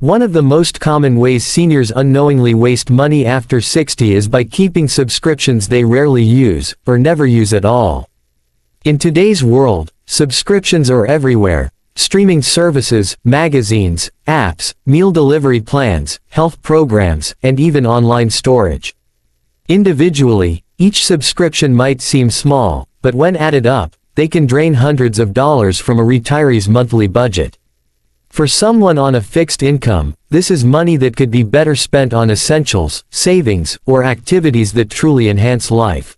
One of the most common ways seniors unknowingly waste money after 60 is by keeping subscriptions they rarely use, or never use at all. In today's world, subscriptions are everywhere: streaming services, magazines, apps, meal delivery plans, health programs, and even online storage. Individually, each subscription might seem small, but when added up, they can drain hundreds of dollars from a retiree's monthly budget. For someone on a fixed income, this is money that could be better spent on essentials, savings, or activities that truly enhance life.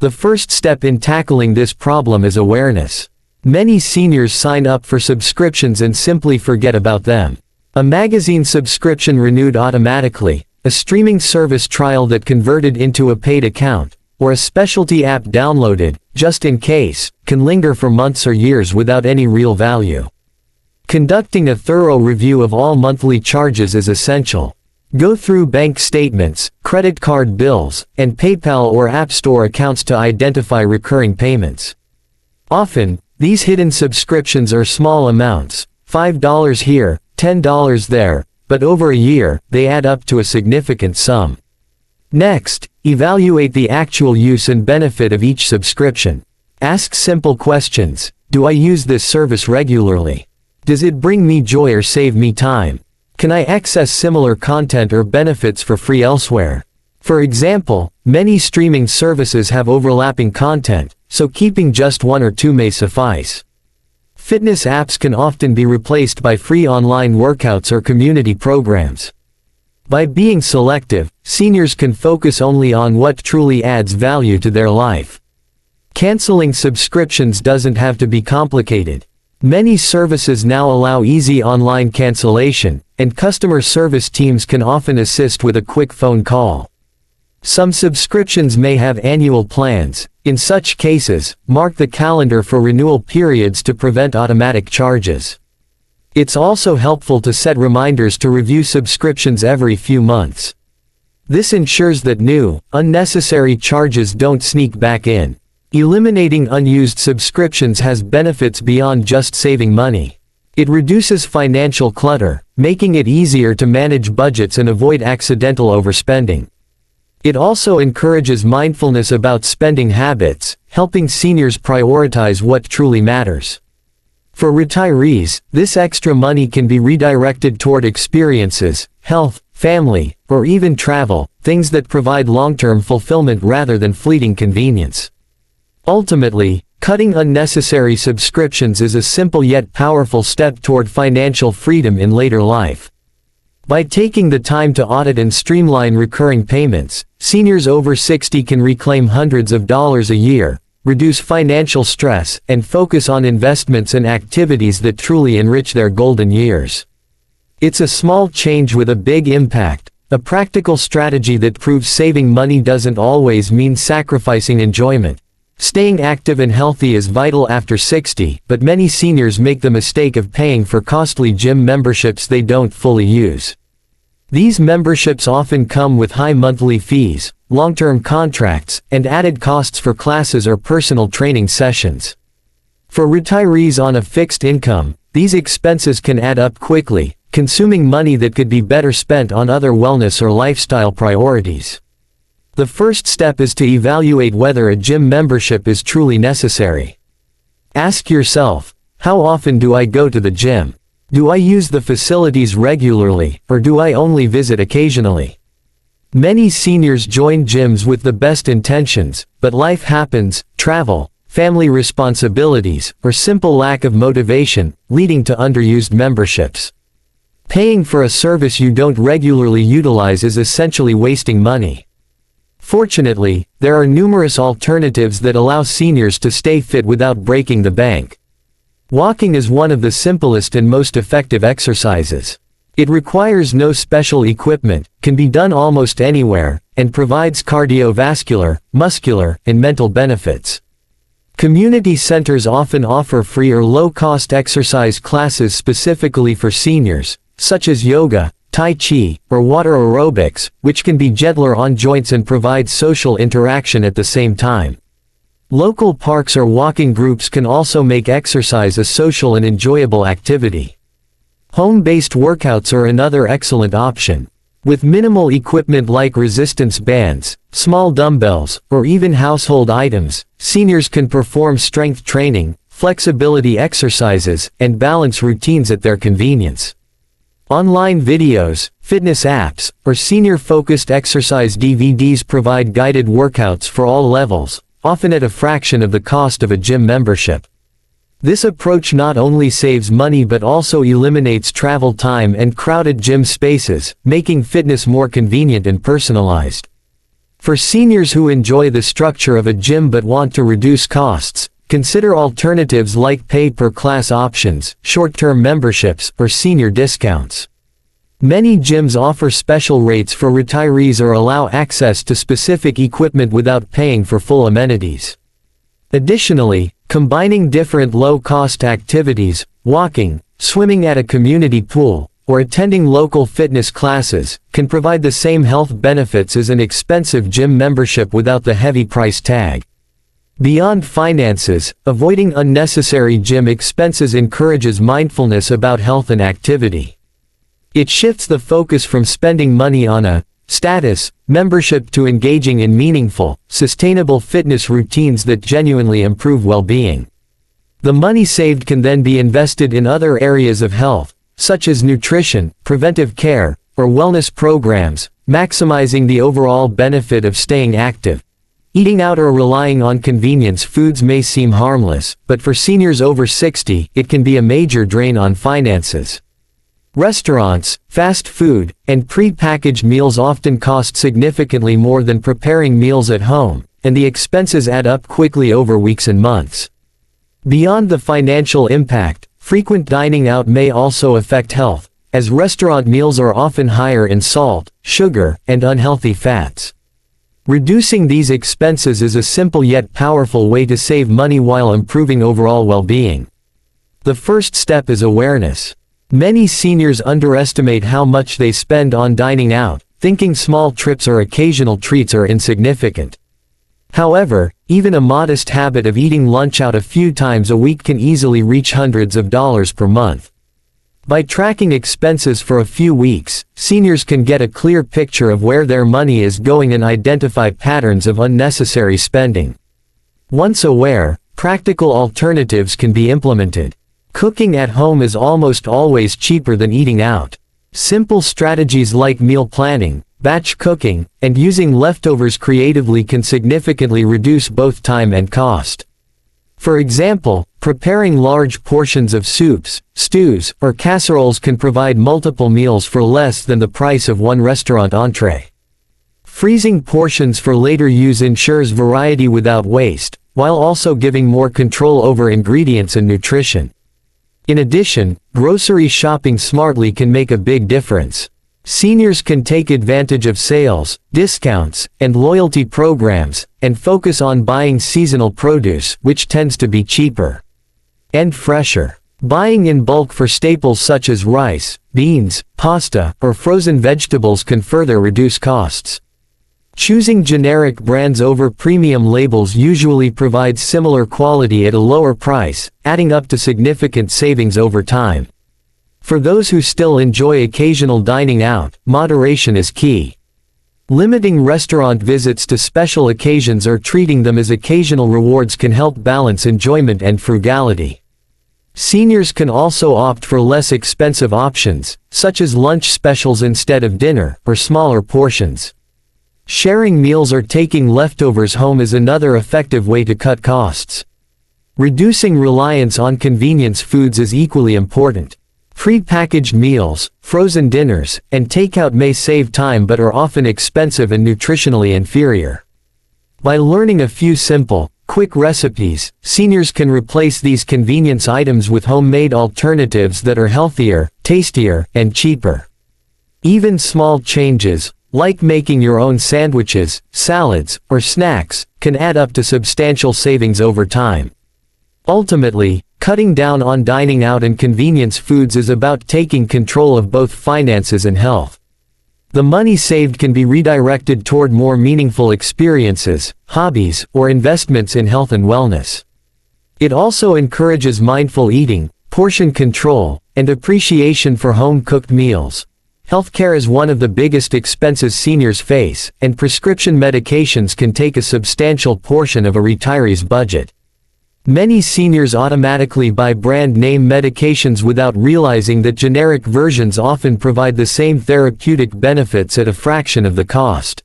The first step in tackling this problem is awareness. Many seniors sign up for subscriptions and simply forget about them. A magazine subscription renewed automatically, a streaming service trial that converted into a paid account, or a specialty app downloaded, just in case, can linger for months or years without any real value. Conducting a thorough review of all monthly charges is essential. Go through bank statements, credit card bills, and PayPal or App Store accounts to identify recurring payments. Often, these hidden subscriptions are small amounts, $5 here, $10 there, but over a year, they add up to a significant sum. Next, evaluate the actual use and benefit of each subscription. Ask simple questions. Do I use this service regularly? Does it bring me joy or save me time? Can I access similar content or benefits for free elsewhere? For example, many streaming services have overlapping content, so keeping just one or two may suffice. Fitness apps can often be replaced by free online workouts or community programs. By being selective, seniors can focus only on what truly adds value to their life. Canceling subscriptions doesn't have to be complicated. Many services now allow easy online cancellation, and customer service teams can often assist with a quick phone call. Some subscriptions may have annual plans. In such cases, mark the calendar for renewal periods to prevent automatic charges. It's also helpful to set reminders to review subscriptions every few months. This ensures that new, unnecessary charges don't sneak back in. Eliminating unused subscriptions has benefits beyond just saving money. It reduces financial clutter, making it easier to manage budgets and avoid accidental overspending. It also encourages mindfulness about spending habits, helping seniors prioritize what truly matters. For retirees, this extra money can be redirected toward experiences, health, family, or even travel, things that provide long-term fulfillment rather than fleeting convenience. Ultimately, cutting unnecessary subscriptions is a simple yet powerful step toward financial freedom in later life. By taking the time to audit and streamline recurring payments, seniors over 60 can reclaim hundreds of dollars a year, reduce financial stress, and focus on investments and activities that truly enrich their golden years. It's a small change with a big impact, a practical strategy that proves saving money doesn't always mean sacrificing enjoyment. Staying active and healthy is vital after 60, but many seniors make the mistake of paying for costly gym memberships they don't fully use. These memberships often come with high monthly fees, long-term contracts, and added costs for classes or personal training sessions. For retirees on a fixed income, these expenses can add up quickly, consuming money that could be better spent on other wellness or lifestyle priorities. The first step is to evaluate whether a gym membership is truly necessary. Ask yourself, how often do I go to the gym? Do I use the facilities regularly, or do I only visit occasionally? Many seniors join gyms with the best intentions, but life happens, travel, family responsibilities, or simple lack of motivation, leading to underused memberships. Paying for a service you don't regularly utilize is essentially wasting money. Fortunately, there are numerous alternatives that allow seniors to stay fit without breaking the bank. Walking is one of the simplest and most effective exercises. It requires no special equipment, can be done almost anywhere, and provides cardiovascular, muscular, and mental benefits. Community centers often offer free or low-cost exercise classes specifically for seniors, such as yoga, tai chi, or water aerobics, which can be gentler on joints and provide social interaction at the same time. Local parks or walking groups can also make exercise a social and enjoyable activity. Home-based workouts are another excellent option. With minimal equipment like resistance bands, small dumbbells, or even household items, seniors can perform strength training, flexibility exercises, and balance routines at their convenience. Online videos, fitness apps, or senior-focused exercise DVDs provide guided workouts for all levels, often at a fraction of the cost of a gym membership. This approach not only saves money but also eliminates travel time and crowded gym spaces, making fitness more convenient and personalized. For seniors who enjoy the structure of a gym but want to reduce costs, consider alternatives like pay-per-class options, short-term memberships, or senior discounts. Many gyms offer special rates for retirees or allow access to specific equipment without paying for full amenities. Additionally, combining different low-cost activities, walking, swimming at a community pool, or attending local fitness classes, can provide the same health benefits as an expensive gym membership without the heavy price tag. Beyond finances, avoiding unnecessary gym expenses encourages mindfulness about health and activity. It shifts the focus from spending money on a status membership to engaging in meaningful, sustainable fitness routines that genuinely improve well-being. The money saved can then be invested in other areas of health, such as nutrition, preventive care, or wellness programs, maximizing the overall benefit of staying active. Eating out or relying on convenience foods may seem harmless, but for seniors over 60, it can be a major drain on finances. Restaurants, fast food, and pre-packaged meals often cost significantly more than preparing meals at home, and the expenses add up quickly over weeks and months. Beyond the financial impact, frequent dining out may also affect health, as restaurant meals are often higher in salt, sugar, and unhealthy fats. Reducing these expenses is a simple yet powerful way to save money while improving overall well-being. The first step is awareness. Many seniors underestimate how much they spend on dining out, thinking small trips or occasional treats are insignificant. However, even a modest habit of eating lunch out a few times a week can easily reach hundreds of dollars per month. By tracking expenses for a few weeks, seniors can get a clear picture of where their money is going and identify patterns of unnecessary spending. Once aware, practical alternatives can be implemented. Cooking at home is almost always cheaper than eating out. Simple strategies like meal planning, batch cooking, and using leftovers creatively can significantly reduce both time and cost. For example, preparing large portions of soups, stews, or casseroles can provide multiple meals for less than the price of one restaurant entree. Freezing portions for later use ensures variety without waste, while also giving more control over ingredients and nutrition. In addition, grocery shopping smartly can make a big difference. Seniors can take advantage of sales, discounts, and loyalty programs, and focus on buying seasonal produce, which tends to be cheaper and fresher. Buying in bulk for staples such as rice, beans, pasta, or frozen vegetables can further reduce costs. Choosing generic brands over premium labels usually provides similar quality at a lower price, adding up to significant savings over time. For those who still enjoy occasional dining out, moderation is key. Limiting restaurant visits to special occasions or treating them as occasional rewards can help balance enjoyment and frugality. Seniors can also opt for less expensive options, such as lunch specials instead of dinner, or smaller portions. Sharing meals or taking leftovers home is another effective way to cut costs. Reducing reliance on convenience foods is equally important. Pre-packaged meals, frozen dinners, and takeout may save time but are often expensive and nutritionally inferior. By learning a few simple, quick recipes, seniors can replace these convenience items with homemade alternatives that are healthier, tastier, and cheaper. Even small changes, like making your own sandwiches, salads, or snacks, can add up to substantial savings over time. Ultimately, cutting down on dining out and convenience foods is about taking control of both finances and health. The money saved can be redirected toward more meaningful experiences, hobbies, or investments in health and wellness. It also encourages mindful eating, portion control, and appreciation for home-cooked meals. Healthcare is one of the biggest expenses seniors face, and prescription medications can take a substantial portion of a retiree's budget. Many seniors automatically buy brand-name medications without realizing that generic versions often provide the same therapeutic benefits at a fraction of the cost.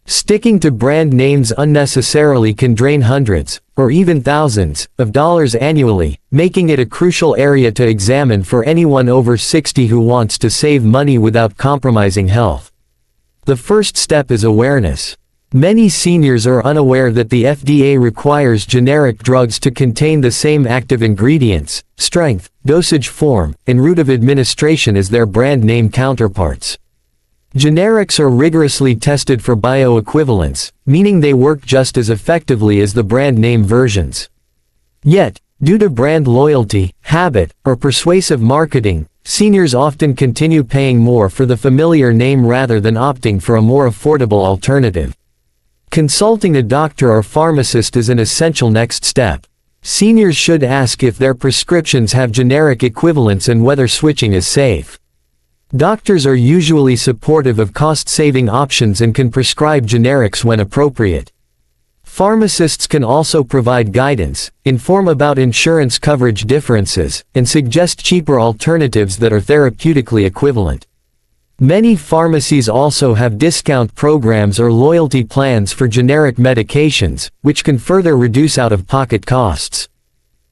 Sticking to brand names unnecessarily can drain hundreds, or even thousands, of dollars annually, making it a crucial area to examine for anyone over 60 who wants to save money without compromising health. The first step is awareness. Many seniors are unaware that the FDA requires generic drugs to contain the same active ingredients, strength, dosage form, and route of administration as their brand name counterparts. Generics are rigorously tested for bioequivalence, meaning they work just as effectively as the brand name versions. Yet, due to brand loyalty, habit, or persuasive marketing, seniors often continue paying more for the familiar name rather than opting for a more affordable alternative. Consulting a doctor or pharmacist is an essential next step. Seniors should ask if their prescriptions have generic equivalents and whether switching is safe. Doctors are usually supportive of cost-saving options and can prescribe generics when appropriate. Pharmacists can also provide guidance, inform about insurance coverage differences, and suggest cheaper alternatives that are therapeutically equivalent. Many pharmacies also have discount programs or loyalty plans for generic medications, which can further reduce out-of-pocket costs.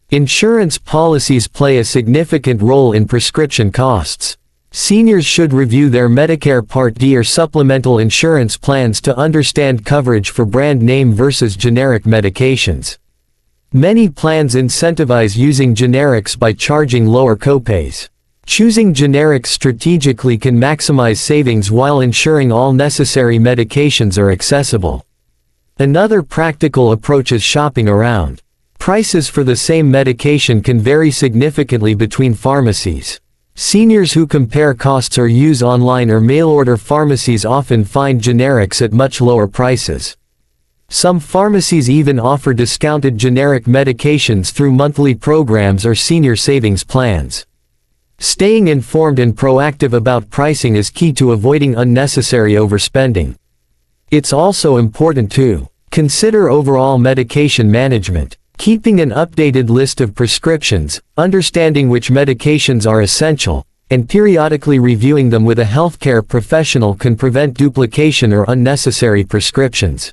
Insurance policies play a significant role in prescription costs. Seniors should review their Medicare Part D or supplemental insurance plans to understand coverage for brand name versus generic medications. Many plans incentivize using generics by charging lower copays. Choosing generics strategically can maximize savings while ensuring all necessary medications are accessible. Another practical approach is shopping around. Prices for the same medication can vary significantly between pharmacies. Seniors who compare costs or use online or mail-order pharmacies often find generics at much lower prices. Some pharmacies even offer discounted generic medications through monthly programs or senior savings plans. Staying informed and proactive about pricing is key to avoiding unnecessary overspending. It's also important to consider overall medication management. Keeping an updated list of prescriptions, understanding which medications are essential, and periodically reviewing them with a healthcare professional can prevent duplication or unnecessary prescriptions.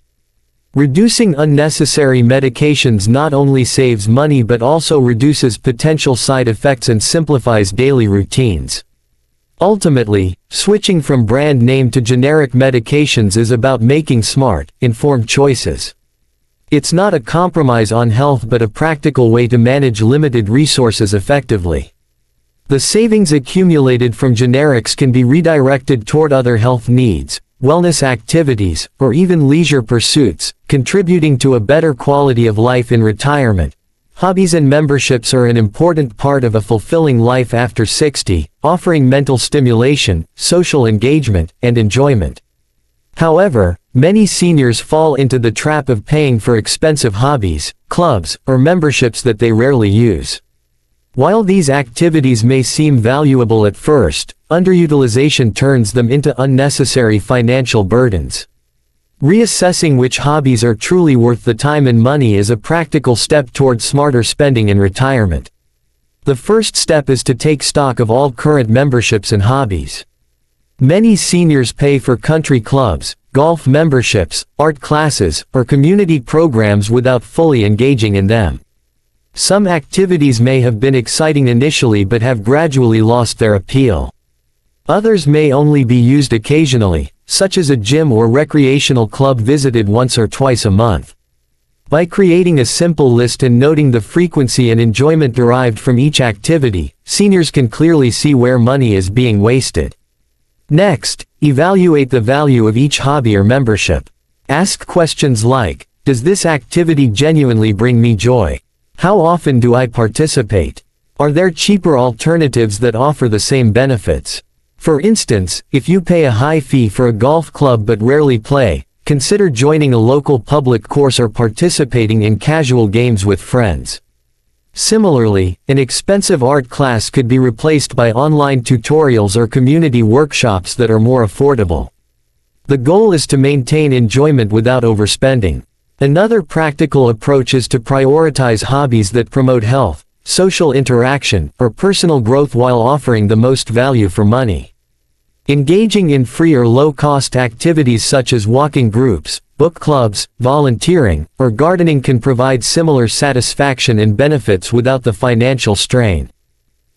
Reducing unnecessary medications not only saves money but also reduces potential side effects and simplifies daily routines. Ultimately, switching from brand name to generic medications is about making smart, informed choices. It's not a compromise on health but a practical way to manage limited resources effectively. The savings accumulated from generics can be redirected toward other health needs, wellness activities, or even leisure pursuits, contributing to a better quality of life in retirement. Hobbies and memberships are an important part of a fulfilling life after 60, offering mental stimulation, social engagement, and enjoyment. However, many seniors fall into the trap of paying for expensive hobbies, clubs, or memberships that they rarely use. While these activities may seem valuable at first, underutilization turns them into unnecessary financial burdens. Reassessing which hobbies are truly worth the time and money is a practical step toward smarter spending in retirement. The first step is to take stock of all current memberships and hobbies. Many seniors pay for country clubs, golf memberships, art classes, or community programs without fully engaging in them. Some activities may have been exciting initially but have gradually lost their appeal. Others may only be used occasionally, such as a gym or recreational club visited once or twice a month. By creating a simple list and noting the frequency and enjoyment derived from each activity, seniors can clearly see where money is being wasted. Next, evaluate the value of each hobby or membership. Ask questions like, does this activity genuinely bring me joy? How often do I participate? Are there cheaper alternatives that offer the same benefits? For instance, if you pay a high fee for a golf club but rarely play, consider joining a local public course or participating in casual games with friends. Similarly, an expensive art class could be replaced by online tutorials or community workshops that are more affordable. The goal is to maintain enjoyment without overspending. Another practical approach is to prioritize hobbies that promote health, social interaction, or personal growth while offering the most value for money. Engaging in free or low-cost activities such as walking groups, book clubs, volunteering, or gardening can provide similar satisfaction and benefits without the financial strain.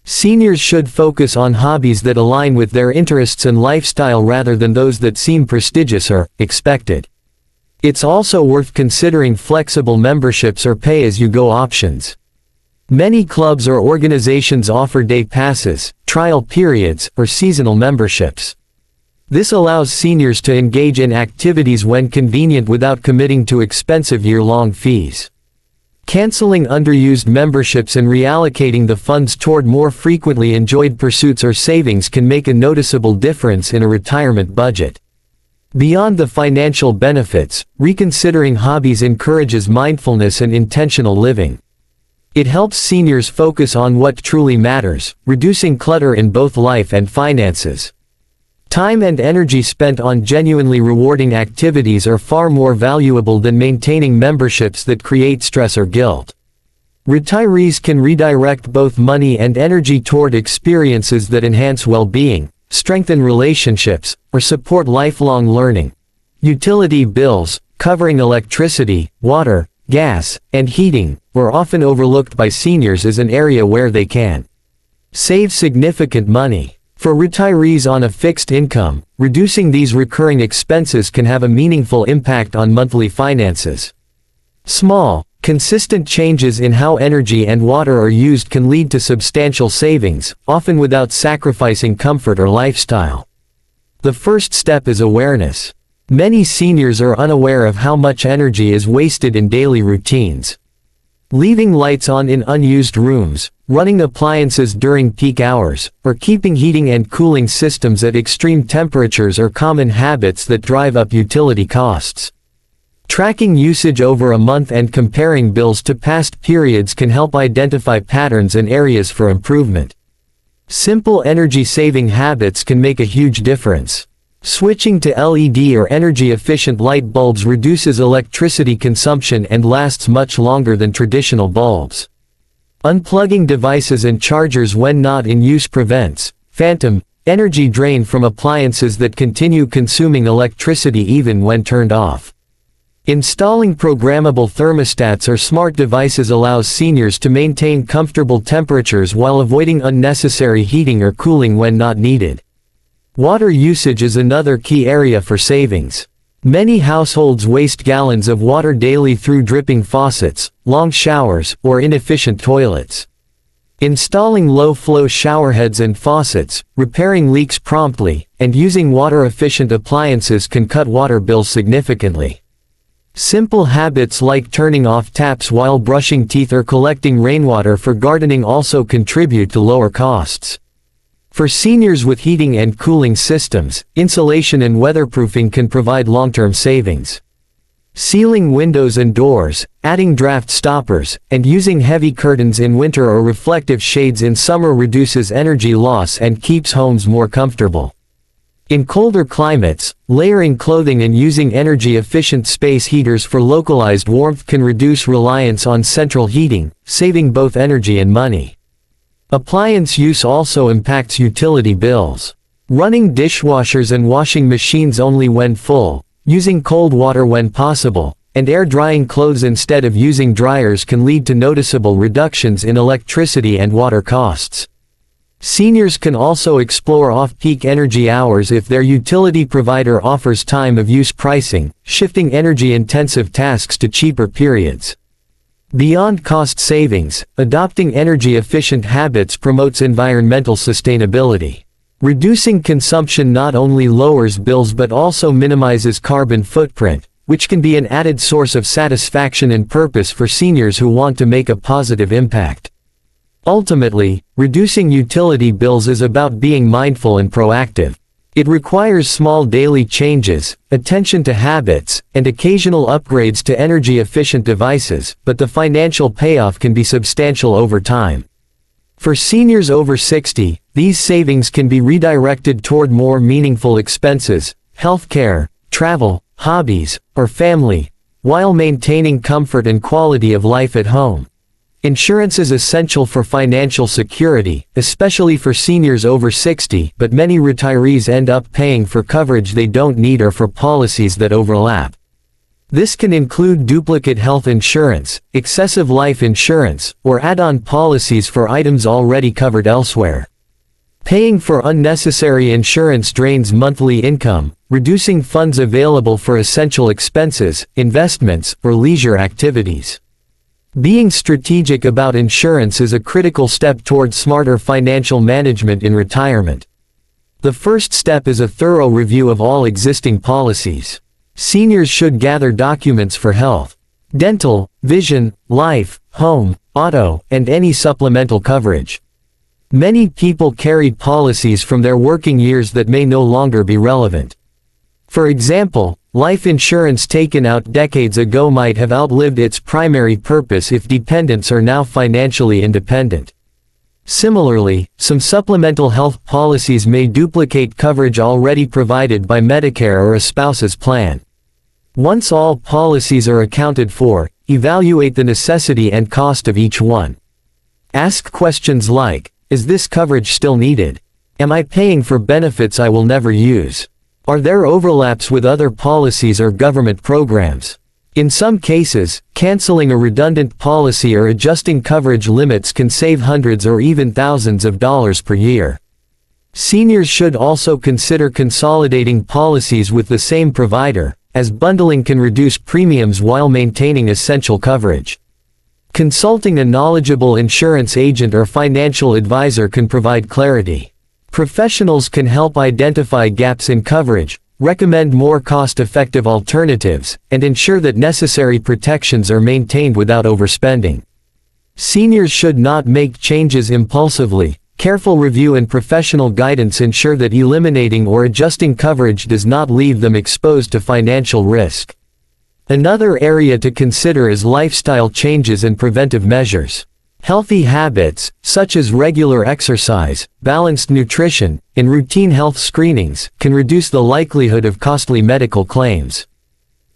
Seniors should focus on hobbies that align with their interests and lifestyle rather than those that seem prestigious or expected. It's also worth considering flexible memberships or pay-as-you-go options. Many clubs or organizations offer day passes, trial periods, or seasonal memberships. This allows seniors to engage in activities when convenient without committing to expensive year-long fees. Canceling underused memberships and reallocating the funds toward more frequently enjoyed pursuits or savings can make a noticeable difference in a retirement budget. Beyond the financial benefits, reconsidering hobbies encourages mindfulness and intentional living. It helps seniors focus on what truly matters, reducing clutter in both life and finances. Time and energy spent on genuinely rewarding activities are far more valuable than maintaining memberships that create stress or guilt. Retirees can redirect both money and energy toward experiences that enhance well-being, strengthen relationships, or support lifelong learning. Utility bills, covering electricity, water, gas, and heating, were often overlooked by seniors as an area where they can save significant money. For retirees on a fixed income, reducing these recurring expenses can have a meaningful impact on monthly finances. Small, consistent changes in how energy and water are used can lead to substantial savings, often without sacrificing comfort or lifestyle. The first step is awareness. Many seniors are unaware of how much energy is wasted in daily routines. Leaving lights on in unused rooms, running appliances during peak hours, or keeping heating and cooling systems at extreme temperatures are common habits that drive up utility costs. Tracking usage over a month and comparing bills to past periods can help identify patterns and areas for improvement. Simple energy-saving habits can make a huge difference. Switching to LED or energy-efficient light bulbs reduces electricity consumption and lasts much longer than traditional bulbs. Unplugging devices and chargers when not in use prevents phantom energy drain from appliances that continue consuming electricity even when turned off. Installing programmable thermostats or smart devices allows seniors to maintain comfortable temperatures while avoiding unnecessary heating or cooling when not needed. Water usage is another key area for savings. Many households waste gallons of water daily through dripping faucets, long showers, or inefficient toilets. Installing low-flow showerheads and faucets, repairing leaks promptly, and using water-efficient appliances can cut water bills significantly. Simple habits like turning off taps while brushing teeth or collecting rainwater for gardening also contribute to lower costs. For seniors with heating and cooling systems, insulation and weatherproofing can provide long-term savings. Sealing windows and doors, adding draft stoppers, and using heavy curtains in winter or reflective shades in summer reduces energy loss and keeps homes more comfortable. In colder climates, layering clothing and using energy-efficient space heaters for localized warmth can reduce reliance on central heating, saving both energy and money. Appliance use also impacts utility bills. Running dishwashers and washing machines only when full, using cold water when possible, and air drying clothes instead of using dryers can lead to noticeable reductions in electricity and water costs. Seniors can also explore off-peak energy hours if their utility provider offers time-of-use pricing, shifting energy-intensive tasks to cheaper periods. Beyond cost savings, adopting energy-efficient habits promotes environmental sustainability. Reducing consumption not only lowers bills but also minimizes carbon footprint, which can be an added source of satisfaction and purpose for seniors who want to make a positive impact. Ultimately, reducing utility bills is about being mindful and proactive. It requires small daily changes, attention to habits, and occasional upgrades to energy-efficient devices, but the financial payoff can be substantial over time. For seniors over 60, these savings can be redirected toward more meaningful expenses, healthcare, travel, hobbies, or family, while maintaining comfort and quality of life at home. Insurance is essential for financial security, especially for seniors over 60, but many retirees end up paying for coverage they don't need or for policies that overlap. This can include duplicate health insurance, excessive life insurance, or add-on policies for items already covered elsewhere. Paying for unnecessary insurance drains monthly income, reducing funds available for essential expenses, investments, or leisure activities. Being strategic about insurance is a critical step toward smarter financial management in retirement. The first step is a thorough review of all existing policies. Seniors should gather documents for health, dental, vision, life, home, auto, and any supplemental coverage. Many people carry policies from their working years that may no longer be relevant. For example, life insurance taken out decades ago might have outlived its primary purpose if dependents are now financially independent. Similarly, some supplemental health policies may duplicate coverage already provided by Medicare or a spouse's plan. Once all policies are accounted for, evaluate the necessity and cost of each one. Ask questions like, is this coverage still needed? Am I paying for benefits I will never use? Are there overlaps with other policies or government programs? In some cases, canceling a redundant policy or adjusting coverage limits can save hundreds or even thousands of dollars per year. Seniors should also consider consolidating policies with the same provider, as bundling can reduce premiums while maintaining essential coverage. Consulting a knowledgeable insurance agent or financial advisor can provide clarity. Professionals can help identify gaps in coverage, recommend more cost-effective alternatives, and ensure that necessary protections are maintained without overspending. Seniors should not make changes impulsively. Careful review and professional guidance ensure that eliminating or adjusting coverage does not leave them exposed to financial risk. Another area to consider is lifestyle changes and preventive measures. Healthy habits, such as regular exercise, balanced nutrition, and routine health screenings, can reduce the likelihood of costly medical claims.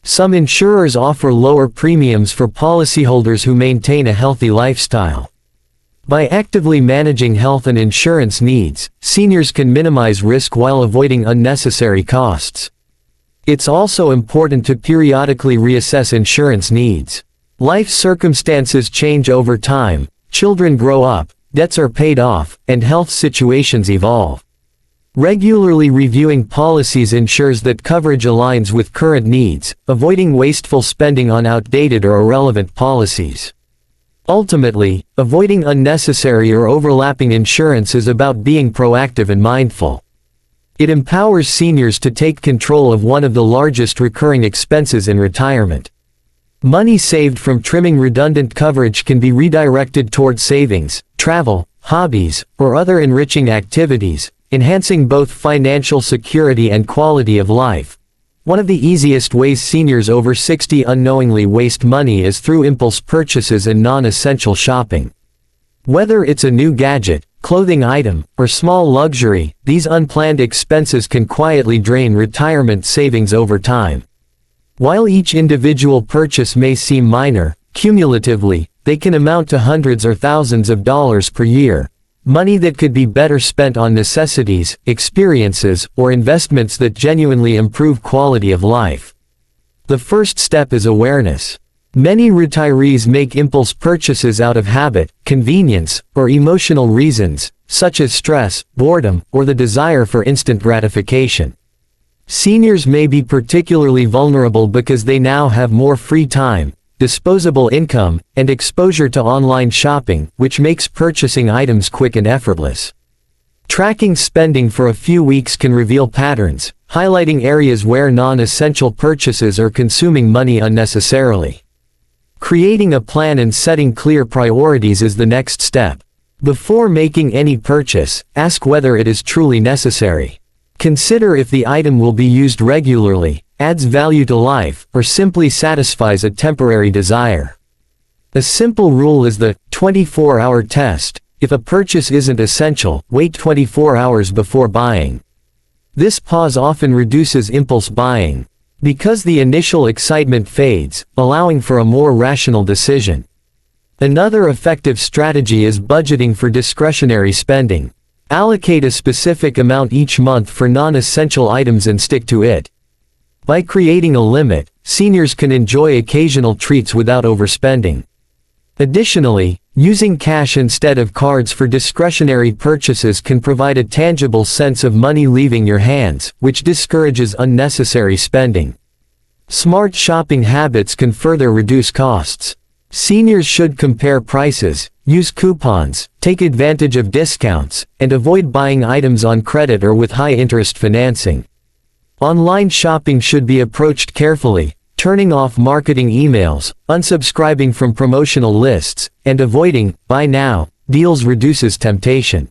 Some insurers offer lower premiums for policyholders who maintain a healthy lifestyle. By actively managing health and insurance needs, seniors can minimize risk while avoiding unnecessary costs. It's also important to periodically reassess insurance needs. Life circumstances change over time. Children grow up, debts are paid off, and health situations evolve. Regularly reviewing policies ensures that coverage aligns with current needs, avoiding wasteful spending on outdated or irrelevant policies. Ultimately, avoiding unnecessary or overlapping insurance is about being proactive and mindful. It empowers seniors to take control of one of the largest recurring expenses in retirement. Money saved from trimming redundant coverage can be redirected toward savings, travel, hobbies, or other enriching activities, enhancing both financial security and quality of life. One of the easiest ways seniors over 60 unknowingly waste money is through impulse purchases and non-essential shopping. Whether it's a new gadget, clothing item, or small luxury, these unplanned expenses can quietly drain retirement savings over time. While each individual purchase may seem minor, cumulatively, they can amount to hundreds or thousands of dollars per year, money that could be better spent on necessities, experiences, or investments that genuinely improve quality of life. The first step is awareness. Many retirees make impulse purchases out of habit, convenience, or emotional reasons, such as stress, boredom, or the desire for instant gratification. Seniors may be particularly vulnerable because they now have more free time, disposable income, and exposure to online shopping, which makes purchasing items quick and effortless. Tracking spending for a few weeks can reveal patterns, highlighting areas where non-essential purchases are consuming money unnecessarily. Creating a plan and setting clear priorities is the next step. Before making any purchase, ask whether it is truly necessary. Consider if the item will be used regularly, adds value to life, or simply satisfies a temporary desire. A simple rule is the 24-hour test. If a purchase isn't essential, wait 24 hours before buying. This pause often reduces impulse buying, because the initial excitement fades, allowing for a more rational decision. Another effective strategy is budgeting for discretionary spending. Allocate a specific amount each month for non-essential items and stick to it. By creating a limit, seniors can enjoy occasional treats without overspending. Additionally, using cash instead of cards for discretionary purchases can provide a tangible sense of money leaving your hands, which discourages unnecessary spending. Smart shopping habits can further reduce costs. Seniors should compare prices, use coupons, take advantage of discounts, and avoid buying items on credit or with high-interest financing. Online shopping should be approached carefully, turning off marketing emails, unsubscribing from promotional lists, and avoiding "buy now" deals reduces temptation.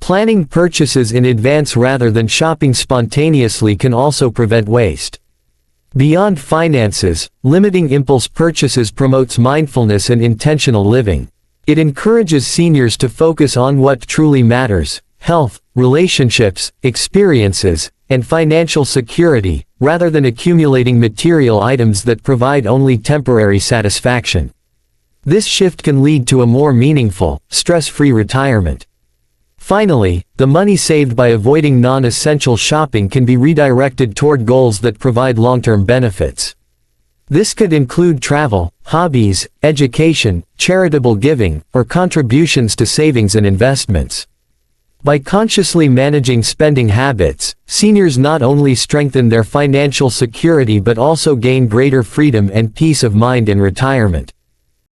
Planning purchases in advance rather than shopping spontaneously can also prevent waste. Beyond finances, limiting impulse purchases promotes mindfulness and intentional living. It encourages seniors to focus on what truly matters: health, relationships, experiences, and financial security, rather than accumulating material items that provide only temporary satisfaction. This shift can lead to a more meaningful, stress-free retirement. Finally, the money saved by avoiding non-essential shopping can be redirected toward goals that provide long-term benefits. This could include travel, hobbies, education, charitable giving, or contributions to savings and investments. By consciously managing spending habits, seniors not only strengthen their financial security but also gain greater freedom and peace of mind in retirement.